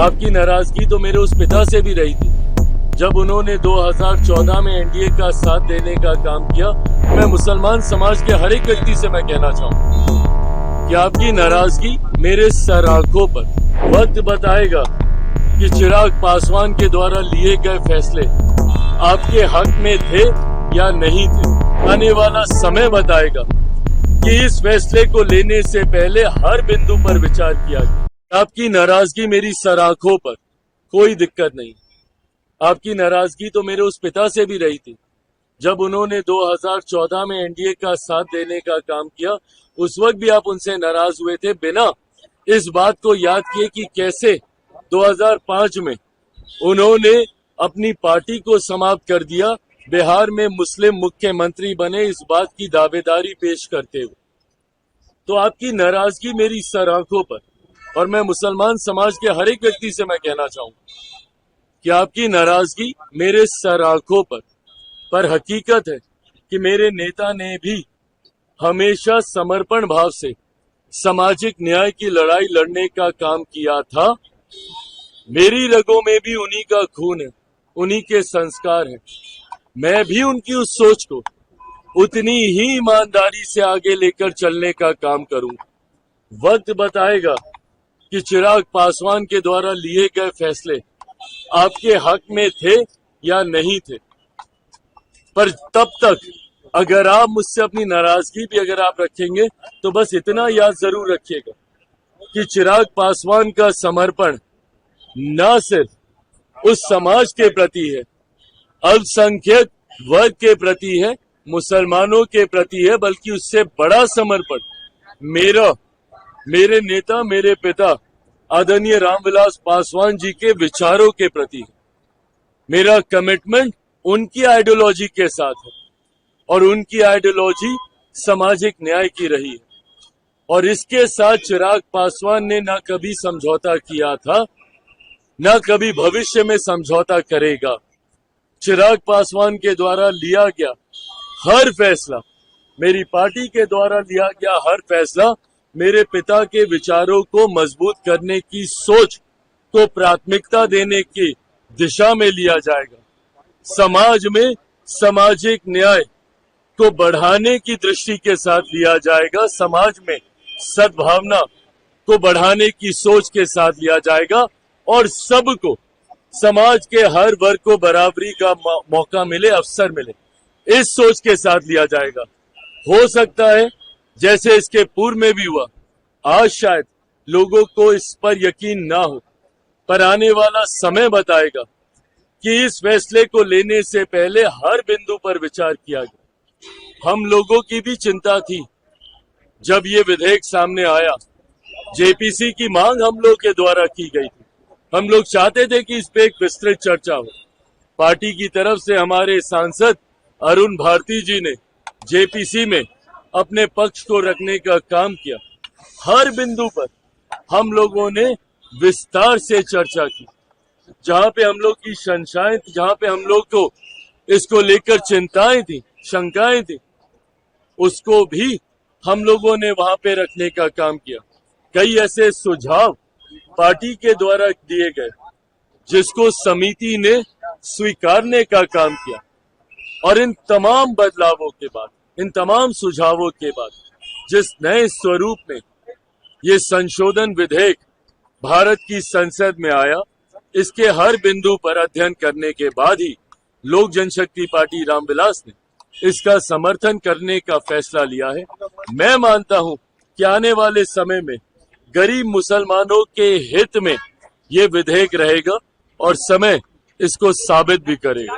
आपकी नाराजगी तो मेरे उस पिता से भी रही थी जब उन्होंने 2014 में एनडीए का साथ देने का काम किया। मैं मुसलमान समाज के हर एक व्यक्ति से मैं कहना चाहूँ कि आपकी नाराजगी मेरे सर आंखों पर। वक्त बताएगा कि चिराग पासवान के द्वारा लिए गए फैसले आपके हक में थे या नहीं थे। आने वाला समय बताएगा कि इस फैसले को लेने से पहले हर बिंदु पर विचार किया गया। आपकी नाराजगी मेरी सर आंखों पर, कोई दिक्कत नहीं। आपकी नाराजगी तो मेरे उस पिता से भी रही थी जब उन्होंने 2014 में एनडीए का साथ देने का काम किया। उस वक्त भी आप उनसे नाराज हुए थे, बिना इस बात को याद किए कि कैसे 2005 में उन्होंने अपनी पार्टी को समाप्त कर दिया, बिहार में मुस्लिम मुख्यमंत्री बने इस बात की दावेदारी पेश करते हुए। तो आपकी नाराजगी मेरी सर आंखों पर, और मैं मुसलमान समाज के हर एक व्यक्ति से मैं कहना चाहूंगा कि आपकी नाराजगी मेरे सर आंखों पर हकीकत है कि मेरे नेता ने भी हमेशा समर्पण भाव से सामाजिक न्याय की लड़ाई लड़ने का काम किया था। मेरी रगों में भी उन्हीं का खून है, उन्हीं के संस्कार हैं। मैं भी उनकी उस सोच को उतनी ही ईमानदारी से आगे लेकर चलने का काम करूंगा। वक्त बताएगा कि चिराग पासवान के द्वारा लिए गए फैसले आपके हक में थे या नहीं थे। पर तब तक अगर आप मुझसे अपनी नाराजगी भी अगर आप रखेंगे तो बस इतना याद जरूर रखिएगा कि चिराग पासवान का समर्पण न सिर्फ उस समाज के प्रति है, अल्पसंख्यक वर्ग के प्रति है, मुसलमानों के प्रति है, बल्कि उससे बड़ा समर्पण मेरे नेता, मेरे पिता आदरणीय रामविलास पासवान जी के विचारों के प्रति है। मेरा कमिटमेंट उनकी आइडियोलॉजी के साथ है और उनकी आइडियोलॉजी सामाजिक न्याय की रही है। और इसके साथ चिराग पासवान ने ना कभी समझौता किया था, ना कभी भविष्य में समझौता करेगा। चिराग पासवान के द्वारा लिया गया हर फैसला, मेरी पार्टी के द्वारा लिया गया हर फैसला मेरे पिता के विचारों को मजबूत करने की सोच को प्राथमिकता देने की दिशा में लिया जाएगा। समाज में सामाजिक न्याय को बढ़ाने की दृष्टि के साथ लिया जाएगा। समाज में सद्भावना को बढ़ाने की सोच के साथ लिया जाएगा और सबको, समाज के हर वर्ग को बराबरी का मौका मिले, अवसर मिले, इस सोच के साथ लिया जाएगा। हो सकता है जैसे इसके पूर्व में भी हुआ, आज शायद लोगों को इस पर यकीन ना हो, पर आने वाला समय बताएगा कि इस फैसले को लेने से पहले हर बिंदु पर विचार किया गया। हम लोगों की भी चिंता थी जब ये विधेयक सामने आया। जेपीसी की मांग हम लोग के द्वारा की गई थी। हम लोग चाहते थे कि इस पे एक विस्तृत चर्चा हो। पार्टी की तरफ से हमारे सांसद अरुण भारती जी ने जेपीसी में अपने पक्ष को रखने का काम किया। हर बिंदु पर हम लोगों ने विस्तार से चर्चा की। जहां पे हम लोग की शंकाएं थी, जहां पे हम लोग को इसको लेकर चिंताएं थी, शंकाएं थी, उसको भी हम लोगों ने वहां पे रखने का काम किया। कई ऐसे सुझाव पार्टी के द्वारा दिए गए जिसको समिति ने स्वीकारने का काम किया। और इन तमाम बदलावों के बाद, इन तमाम सुझावों के बाद जिस नए स्वरूप में ये संशोधन विधेयक भारत की संसद में आया, इसके हर बिंदु पर अध्ययन करने के बाद ही लोक जनशक्ति पार्टी रामविलास ने इसका समर्थन करने का फैसला लिया है। मैं मानता हूं कि आने वाले समय में गरीब मुसलमानों के हित में ये विधेयक रहेगा और समय इसको साबित भी करेगा।